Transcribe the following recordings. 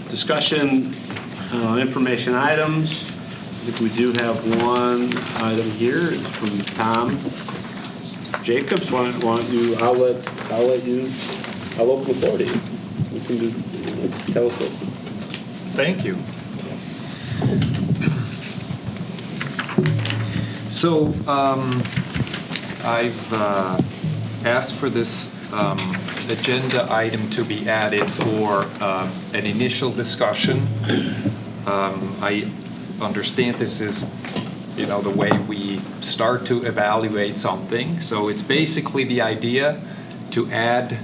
Discussion, information items. I think we do have one item here. It's from Tom Jacobs. Why don't you? I'll open the floor to you. You can tell us what. Thank you. So I've asked for this agenda item to be added for an initial discussion. I understand this is, the way we start to evaluate something. So it's basically the idea to add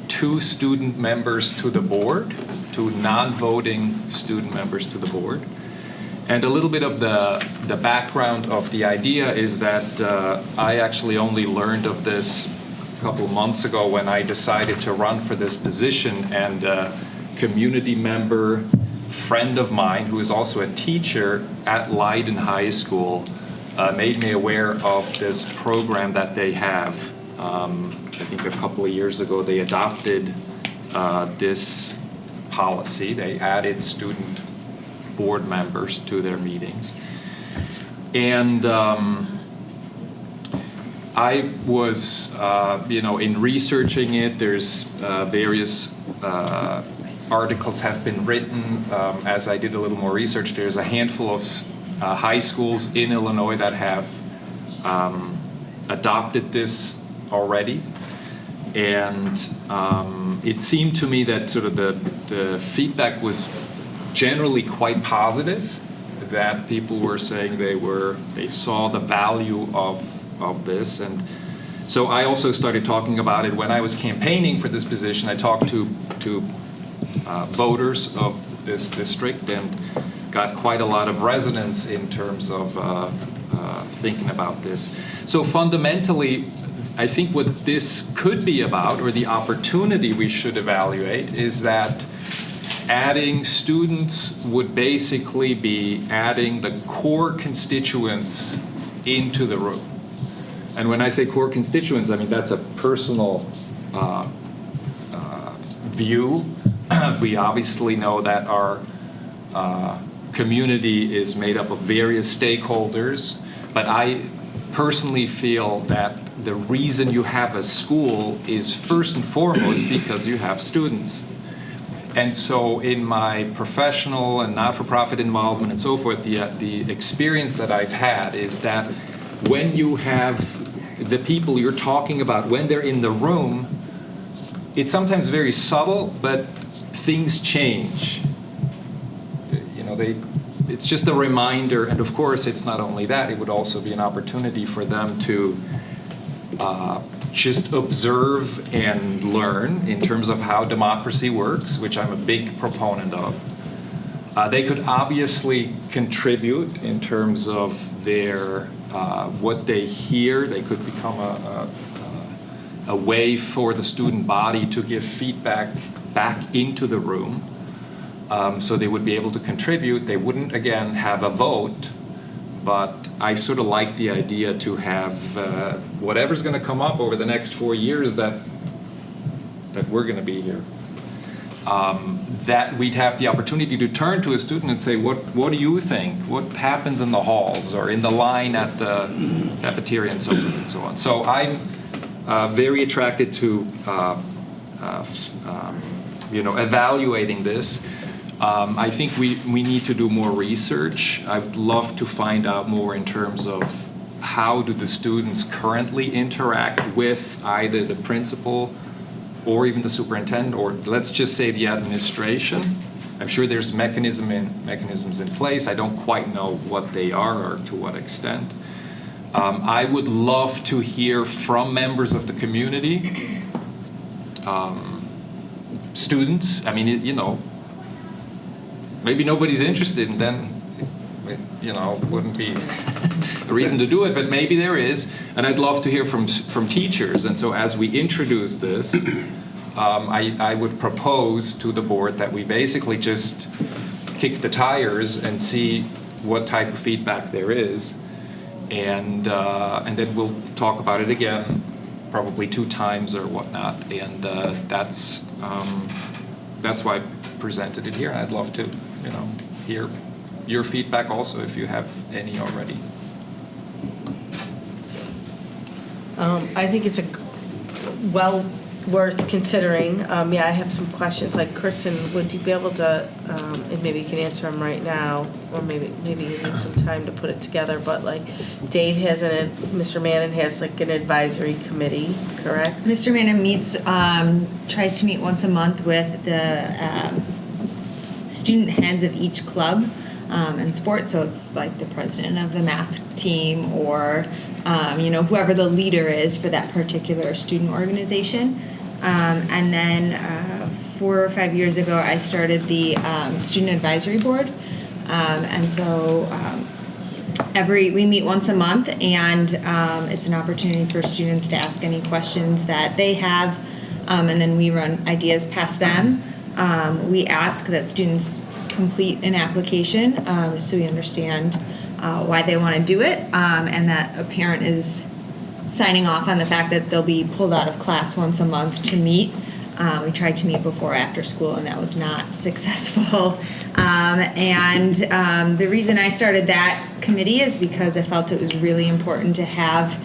2 student members to the board, 2 non-voting student members to the board. And a little bit of the background of the idea is that I actually only learned of this a couple of months ago when I decided to run for this position, and a community member, friend of mine who is also a teacher at Leiden High School made me aware of this program that they have. I think a couple of years ago they adopted this policy. They added student board members to their meetings. And I was, in researching it, there's various articles have been written. As I did a little more research, there's a handful of high schools in Illinois that have adopted this already. And it seemed to me that sort of the feedback was generally quite positive, that people were saying they saw the value of this. And so I also started talking about it when I was campaigning for this position. I talked to voters of this district and got quite a lot of resonance in terms of thinking about this. So fundamentally, I think what this could be about, or the opportunity we should evaluate, is that adding students would basically be adding the core constituents into the room. And when I say core constituents, I mean that's a personal view. We obviously know that our community is made up of various stakeholders, but I personally feel that the reason you have a school is first and foremost because you have students. And so in my professional and not-for-profit involvement and so forth, the experience that I've had is that when you have the people you're talking about, when they're in the room, it's sometimes very subtle, but things change. It's just a reminder, and of course it's not only that, it would also be an opportunity for them to just observe and learn in terms of how democracy works, which I'm a big proponent of. They could obviously contribute in terms of their what they hear. They could become a way for the student body to give feedback back into the room. So they would be able to contribute. They wouldn't, again, have a vote, but I sort of like the idea to have whatever's going to come up over the next 4 years that we're going to be here. That we'd have the opportunity to turn to a student and say, what do you think? What happens in the halls or in the line at the cafeteria and so forth and so on. So I'm very attracted to evaluating this. I think we need to do more research. I'd love to find out more in terms of how do the students currently interact with either the principal or even the superintendent, or let's just say the administration. I'm sure there's mechanisms in place. I don't quite know what they are or to what extent. I would love to hear from members of the community, students. I mean, maybe nobody's interested, and then, wouldn't be a reason to do it, but maybe there is, and I'd love to hear from teachers. And so as we introduce this, I would propose to the board that we basically just kick the tires and see what type of feedback there is, and then we'll talk about it again, probably 2 times or whatnot, and that's why presented it here. I'd love to, hear your feedback also if you have any already. I think it's well worth considering. I have some questions. Like, Kristen, would you be able to, and maybe you can answer them right now, or maybe you need some time to put it together, but like, Dave has Mr. Mannon has like an advisory committee, correct? Mr. Mannon meets, tries to meet once a month with the student heads of each club and sport. So it's like the president of the math team or, whoever the leader is for that particular student organization. And then 4 or 5 years ago, I started the student advisory board. And so we meet once a month, and it's an opportunity for students to ask any questions that they have, and then we run ideas past them. We ask that students complete an application so we understand why they want to do it, and that a parent is signing off on the fact that they'll be pulled out of class once a month to meet. We tried to meet before after school, and that was not successful. The reason I started that committee is because I felt it was really important to have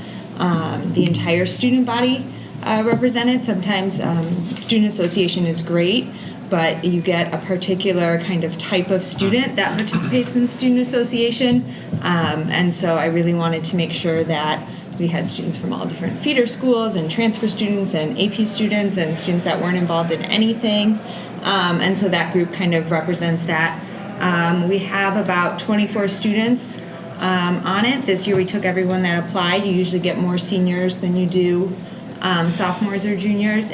the entire student body represented. Sometimes student association is great, but you get a particular kind of type of student that participates in student association. And so I really wanted to make sure that we had students from all different feeder schools and transfer students and AP students and students that weren't involved in anything. And so that group kind of represents that. We have about 24 students on it. This year we took everyone that applied. You usually get more seniors than you do sophomores or juniors,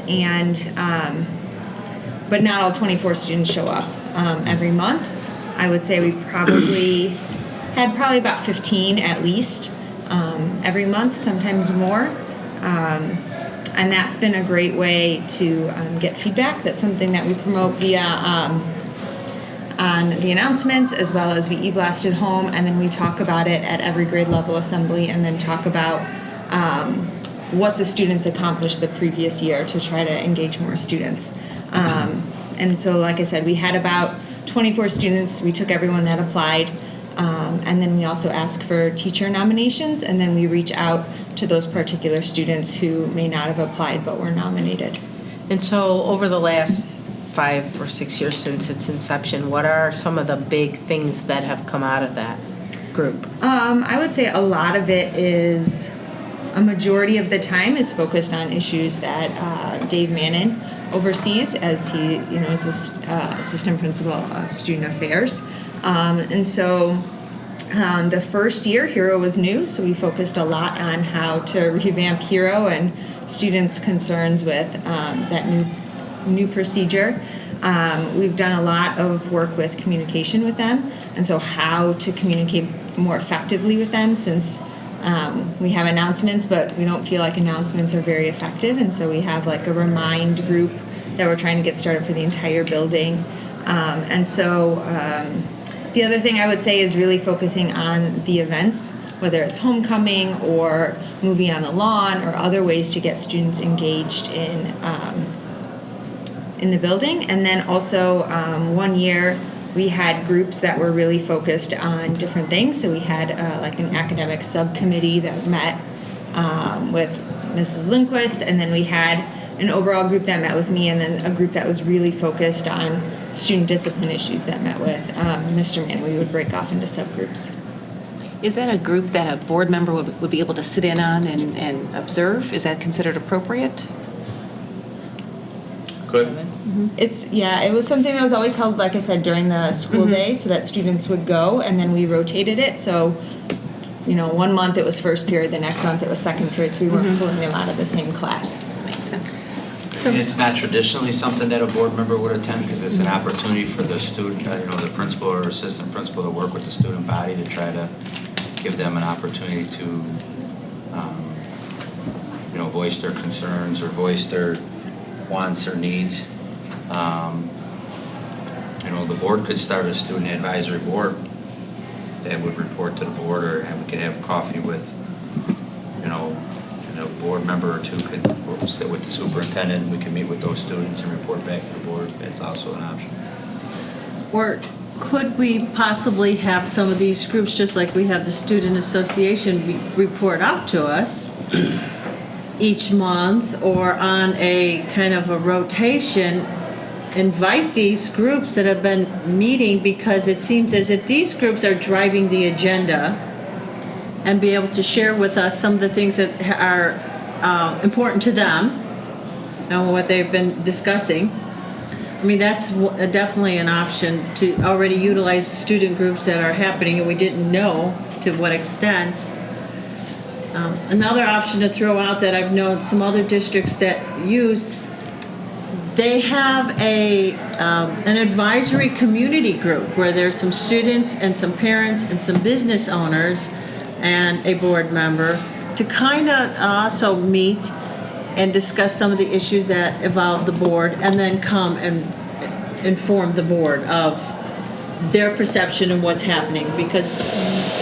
but not all 24 students show up every month. I would say we had about 15 at least every month, sometimes more. And that's been a great way to get feedback. That's something that we promote via on the announcements, as well as we e-blast it home, and then we talk about it at every grade level assembly, and then talk about what the students accomplished the previous year to try to engage more students. And so, like I said, we had about 24 students. We took everyone that applied, and then we also ask for teacher nominations, and then we reach out to those particular students who may not have applied but were nominated. And so over the last 5 or 6 years since its inception, what are some of the big things that have come out of that group? I would say a lot of it is, a majority of the time is focused on issues that Dave Mannon oversees, as he is assistant principal of student affairs. And so the first year, Hero was new, so we focused a lot on how to revamp Hero and students' concerns with that new procedure. We've done a lot of work with communication with them, and so how to communicate more effectively with them, since we have announcements, but we don't feel like announcements are very effective, and so we have like a remind group that we're trying to get started for the entire building. The other thing I would say is really focusing on the events, whether it's homecoming or movie on the lawn or other ways to get students engaged in the building. And then also 1 year we had groups that were really focused on different things. So we had like an academic subcommittee that met with Mrs. Lindquist, and then we had an overall group that met with me, and then a group that was really focused on student discipline issues that met with Mr. Mann. We would break off into subgroups. Is that a group that a board member would be able to sit in on and observe? Is that considered appropriate? Good. It was something that was always held, like I said, during the school day, so that students would go, and then we rotated it. So, 1 month it was first period, the next month it was second period, so we weren't pulling them out of the same class. Makes sense. And it's not traditionally something that a board member would attend, because it's an opportunity for the student, the principal or assistant principal to work with the student body to try to give them an opportunity to, voice their concerns or voice their wants or needs. The board could start a student advisory board that would report to the board, or we could have coffee with, a board member or two could sit with the superintendent, and we can meet with those students and report back to the board. That's also an option. Or could we possibly have some of these groups, just like we have the student association, report out to us each month, or on a kind of a rotation, invite these groups that have been meeting, because it seems as if these groups are driving the agenda, and be able to share with us some of the things that are important to them and what they've been discussing. I mean, that's definitely an option, to already utilize student groups that are happening and we didn't know to what extent. Another option to throw out that I've known some other districts that use, they have an advisory community group where there's some students and some parents and some business owners and a board member to kind of also meet and discuss some of the issues that involve the board, and then come and inform the board of their perception and what's happening. Because,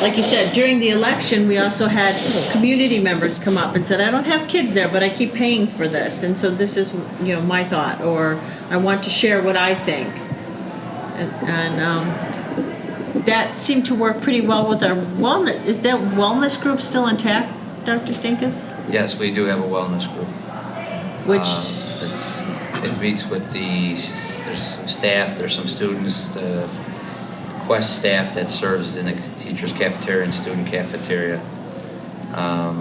like you said, during the election, we also had community members come up and said, I don't have kids there, but I keep paying for this, and so this is, you know, my thought, or I want to share what I think. And that seemed to work pretty well with our wellness. Is that wellness group still intact, Dr. Stinkus? Yes, we do have a wellness group. Which, It meets with there's some staff, there's some students, the Quest staff that serves in the teacher's cafeteria and student cafeteria. I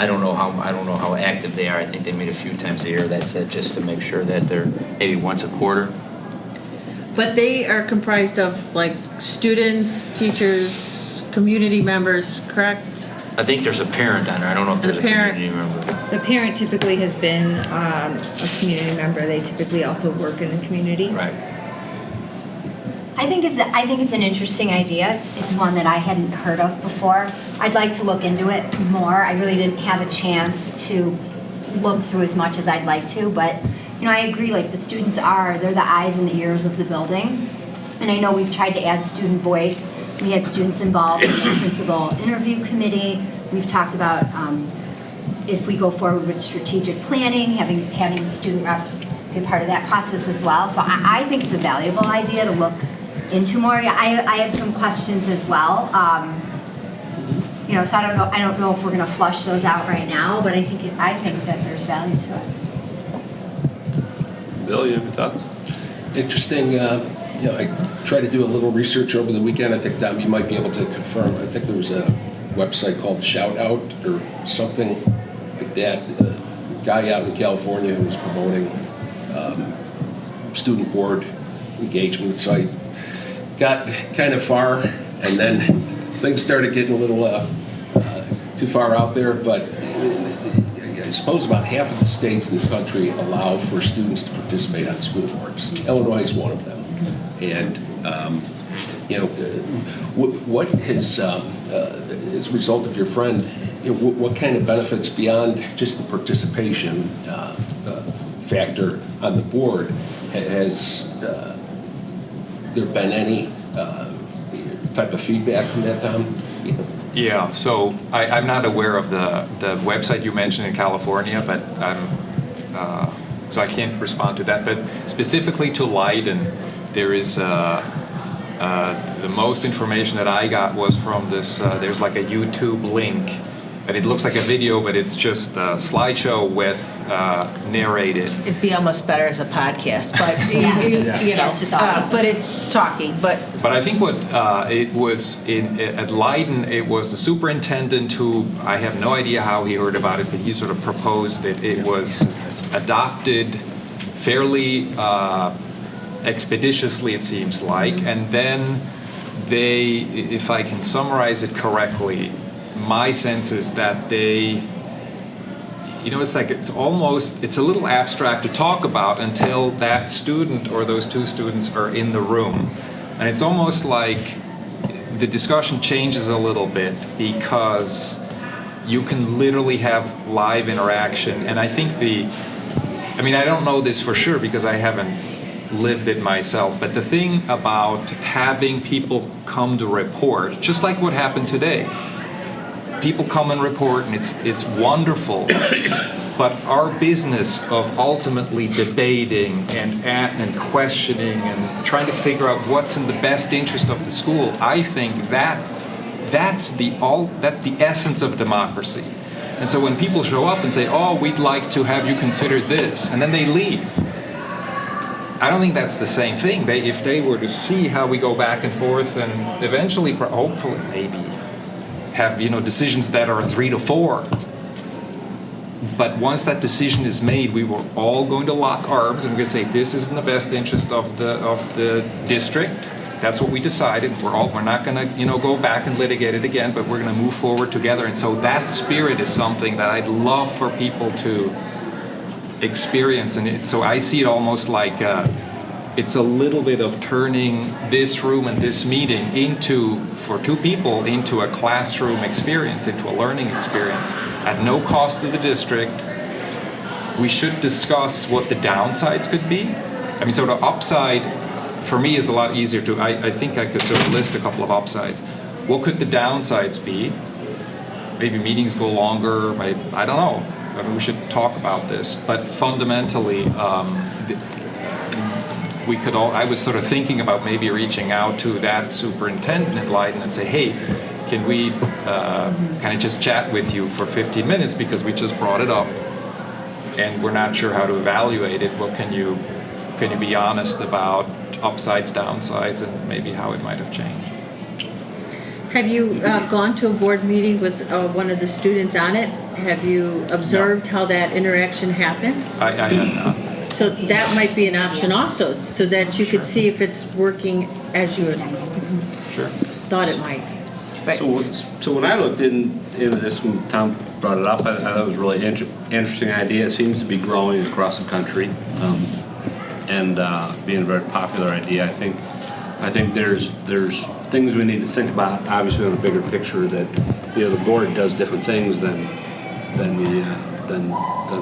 don't know how active they are. I think they meet a few times a year. That's it, just to make sure that they're maybe once a quarter. but they are comprised of like students, teachers, community members, correct? I think there's a parent on there. I don't know if there's a parent. community member. The parent typically has been a community member. They typically also work in the community. Right. I think it's an interesting idea. It's one that I hadn't heard of before. I'd like to look into it more. I really didn't have a chance to look through as much as I'd like to, but you know, I agree, like the students they're the eyes and the ears of the building. And I know we've tried to add student voice. We had students involved in the principal interview committee. We've talked about if we go forward with strategic planning, having the student reps be a part of that process as well. So I think it's a valuable idea to look into more. Yeah, I have some questions as well. You know, so I don't know if we're going to flush those out right now, but I think that there's value to it. Bill, you have any thoughts? Interesting. You know, I tried to do a little research over the weekend. I think that you might be able to confirm. I think there was a website called Shout Out or something like that. A guy out in California who was promoting student board engagement. So I got kind of far, and then things started getting a little too far out there. But I suppose about half of the states in the country allow for students to participate on school boards. Illinois is one of them. And, you know, what has, as a result of your friend, you know, what kind of benefits beyond just the participation factor on the board has there been any type of feedback from that, Tom? Yeah, so I'm not aware of the website you mentioned in California, but so I can't respond to that. But specifically to Leiden, there is the most information that I got was from this. There's like a YouTube link, and it looks like a video, but it's just a slideshow with narrated. It'd be almost better as a podcast, but you know, It's just audio. but it's talking. But But I think what it was at Leiden, it was the superintendent who, I have no idea how he heard about it, but he sort of proposed it. It was adopted fairly expeditiously, it seems like, and then they, if I can summarize it correctly, my sense is that they, you know, it's like it's a little abstract to talk about until that student or those two students are in the room. And it's almost like the discussion changes a little bit because you can literally have live interaction. And I think I don't know this for sure because I haven't lived it myself, but the thing about having people come to report, just like what happened today, people come and report, and it's wonderful But our business of ultimately debating and questioning and trying to figure out what's in the best interest of the school, I think that's the essence of democracy. And so when people show up and say, "Oh, we'd like to have you consider this," and then they leave, I don't think that's the same thing. If they were to see how we go back and forth and eventually, hopefully, maybe have decisions that are 3 to 4. But once that decision is made, we were all going to lock arms and we're going to say, this is in the best interest of the district. That's what we decided. We're not going to go back and litigate it again, but we're going to move forward together. And so that spirit is something that I'd love for people to experience. And so I see it almost like it's a little bit of turning this room and this meeting for two people, into a classroom experience, into a learning experience at no cost to the district. We should discuss what the downsides could be. I mean, so the upside for me is a lot easier to, I think I could sort of list a couple of upsides. What could the downsides be? Maybe meetings go longer, I don't know. I mean, we should talk about this, but fundamentally, we could all, I was sort of thinking about maybe reaching out to that superintendent in Leiden and say, hey, can we kind of just chat with you for 15 minutes because we just brought it up and we're not sure how to evaluate it. Well, can you be honest about upsides, downsides, and maybe how it might have changed? Have you gone to a board meeting with one of the students on it? Have you observed how that interaction happens? I have not. So that might be an option also, so that you could see if it's working as you had thought it might. Right. So when I looked into this, when Tom brought it up, I thought it was a really interesting idea. It seems to be growing across the country and being a very popular idea. I think there's things we need to think about, obviously on a bigger picture, that the board does different things than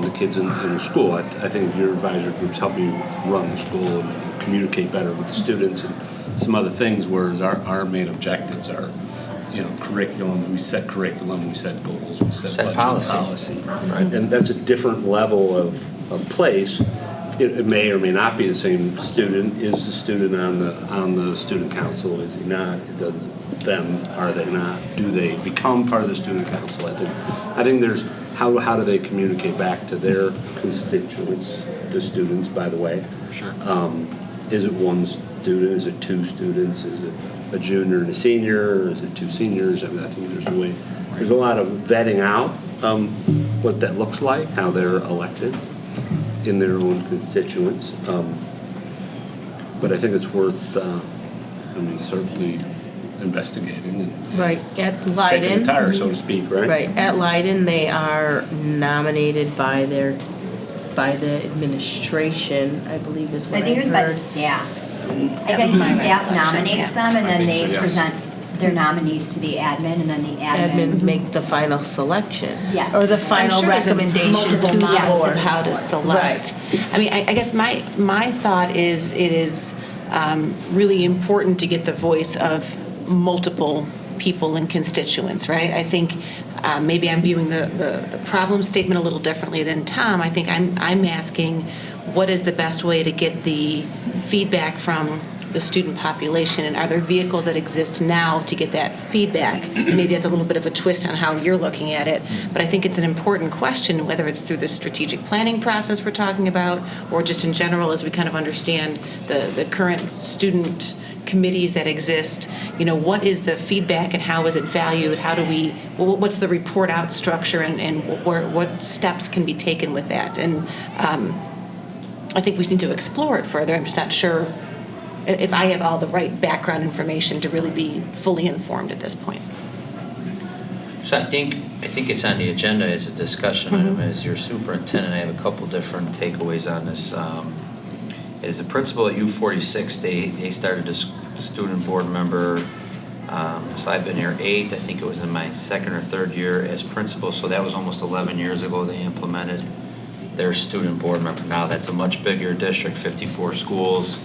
the kids in the school. I think your advisor groups help you run the school and communicate better with the students and some other things, whereas our main objectives are, curriculum. We set curriculum, we set goals, we set policy. Right. And that's a different level of place. It may or may not be the same student. Is the student on the student council? Is he not? Are they not? Do they become part of the student council? I think there's how do they communicate back to their constituents, the students, by the way? Sure. Is it one student? Is it two students? Is it a junior and a senior? Or is it two seniors? I think there's a lot of vetting out what that looks like, how they're elected in their own constituents. But I think it's worth, certainly investigating and Right, at kicking Leiden. the tire, so to speak, right? Right, at Leiden, they are nominated by the administration, I believe is what I I think it was by the heard. staff. I That guess was my the staff recollection, nominates yeah. them, and I then think so, they yes. present their nominees to the admin, and then the Admin make the final selection. Yeah. Or the I'm final sure there's recommendation to multiple the models board. of how to select. I mean, I guess my thought is it is really important to get the voice of multiple people and constituents, right? I think maybe I'm viewing the problem statement a little differently than Tom. I think I'm asking what is the best way to get the feedback from the student population, and are there vehicles that exist now to get that feedback? Maybe that's a little bit of a twist on how you're looking at it, but I think it's an important question, whether it's through the strategic planning process we're talking about, or just in general as we kind of understand the current student committees that exist. What is the feedback and how is it valued? What's the report out structure, and what steps can be taken with that? And I think we need to explore it further. I'm just not sure if I have all the right background information to really be fully informed at this point. So I think it's on the agenda as a discussion item. As your superintendent, I have a couple different takeaways on this. As the principal at U46, they started a student board member. So I've been here 8. I think it was in my second or third year as principal. So that was almost 11 years ago they implemented their student board member. Now that's a much bigger district, 54 schools,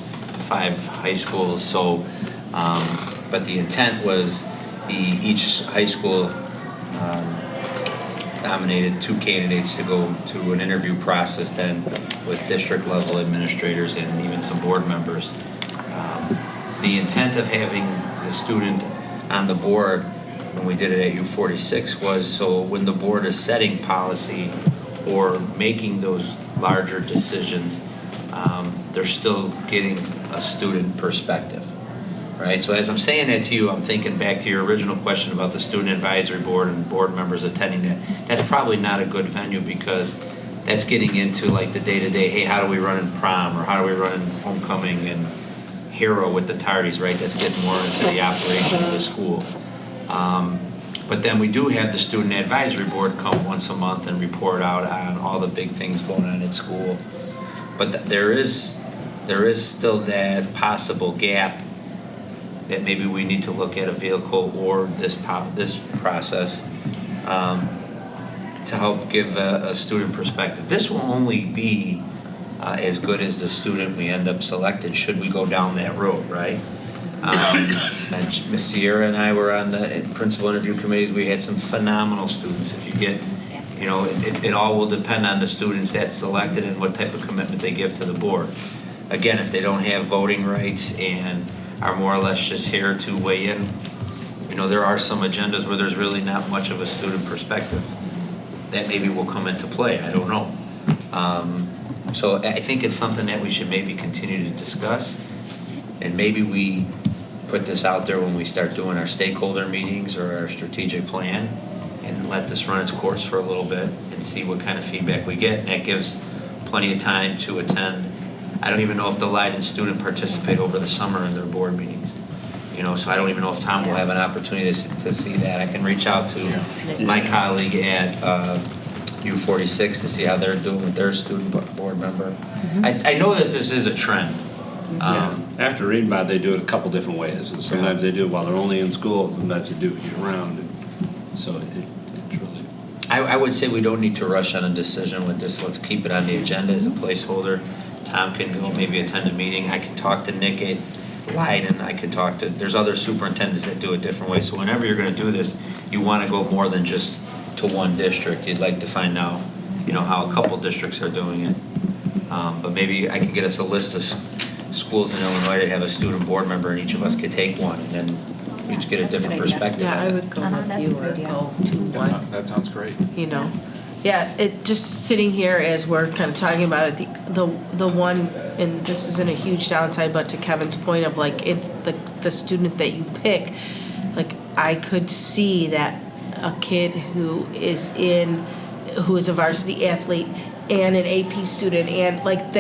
5 high schools. So, but the intent was each high school nominated 2 candidates to go to an interview process then with district level administrators and even some board members. The intent of having the student on the board when we did it at U46 was so when the board is setting policy or making those larger decisions, they're still getting a student perspective, right? So as I'm saying that to you, I'm thinking back to your original question about the student advisory board and board members attending that. That's probably not a good venue because that's getting into like the day-to-day, hey, how do we run in prom or how do we run in homecoming and hero with the tardies, right? That's getting more into the operation of the school. But then we do have the student advisory board come once a month and report out on all the big things going on at school. But there is still that possible gap that maybe we need to look at a vehicle or this process to help give a student perspective. This will only be as good as the student we end up selected should we go down that road, right? And Ms. Sierra and I were on the principal interview committees. We had some phenomenal students. If you get, you know, it all will depend on the students that's selected and what type of commitment they give to the board. Again, if they don't have voting rights and are more or less just here to weigh in, you know, there are some agendas where there's really not much of a student perspective that maybe will come into play. I don't know. So I think it's something that we should maybe continue to discuss, and maybe we put this out there when we start doing our stakeholder meetings or our strategic plan, and let this run its course for a little bit and see what kind of feedback we get. And that gives plenty of time to attend. I don't even know if the Leiden student participate over the summer in their board meetings. You know, so I don't even know if Tom will have an opportunity to see that. I can reach out to my colleague at U46 to see how they're doing with their student board member. I know that this is a trend. After reading about it, they do it a couple different ways. And sometimes they do it while they're only in school, sometimes they do it year-round. And so it's really... I would say we don't need to rush on a decision with this. Let's keep it on the agenda as a placeholder. Tom can go maybe attend a meeting. I can talk to Nick at Leiden. I could talk to... There's other superintendents that do it different ways. So whenever you're going to do this, you want to go more than just to one district. You'd like to find out, you know, how a couple districts are doing it. But maybe I could get us a list of schools in Illinois that have a student board member, and each of us could take one, and then we just get a different perspective. Yeah, I on it. would go that's with a you good or idea. go to one, That sounds great. you know. Yeah, it, just sitting here as we're kind of talking about it, the one, and this isn't a huge downside, but to Kevin's point of like, the student that you pick, like, I could see that a kid who is a varsity athlete and an AP student and like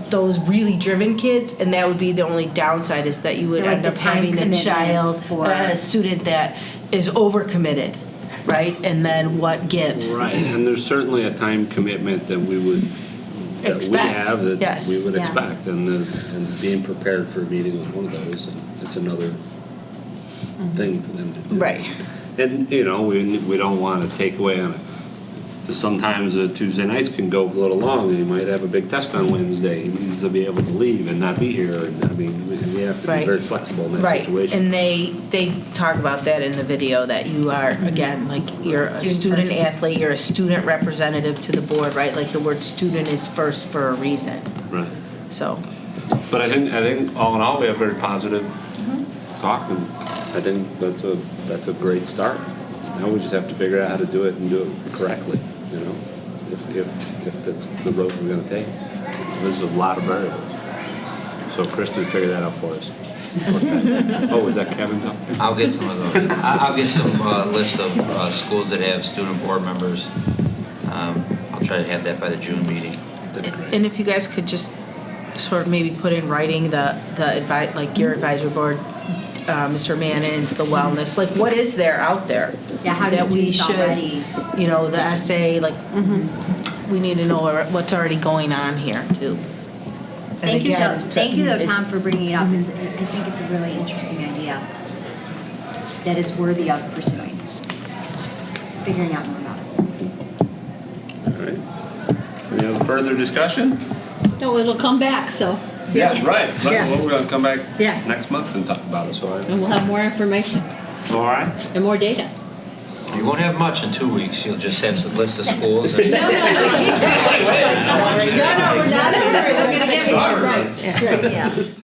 those really driven kids, and that would be the only downside is that you would Like end the up time having a commitment child, for- a student that is overcommitted, right? And then what gives? Right, and there's certainly a time commitment that we would Expect, yes. we would Yeah. expect, and being prepared for a meeting was one of those, and it's another thing for them to do. Right. And, you know, we don't want to take away on it. So sometimes Tuesday nights can go a little long, and you might have a big test on Wednesday. He needs to be able to leave and not be here, and I mean, we have to be Right. very flexible in that Right, situation. and they talk about that in the video, that you are, again, like, you're a Student student first. athlete, you're a student representative to the board, right? Like, the word student is first for a reason, Right. so. But I think all in all, we have very positive talk, and I think that's a great start. Now we just have to figure out how to do it and do it correctly, you know, if that's the road we're gonna take. There's a lot of variables. So Kristen, figure that out for us. Oh, was that Kevin? I'll get some of those. I'll get some list of schools that have student board members. I'll try to have that by the June meeting. And if you guys could just sort of maybe put in writing like your advisory board, Mr. Mannon's, the wellness, like what is there out there? Yeah, how do that we students should, already- you know, the essay, like, we need to know what's already going on here too. And Thank you, again, thank you, though, it's- Tom, for bringing it up. I think it's a really interesting idea that is worthy of pursuing, figuring out more about it. All right. Any other further discussion? No, it'll come back, so, Yeah, right. Yeah. Well, we're gonna come back Yeah. next month and talk about it, so and we'll have more information all right. and more data. You won't have much in 2 weeks. You'll just have a list of schools. And No, we're not. That's exactly what it is. Yeah.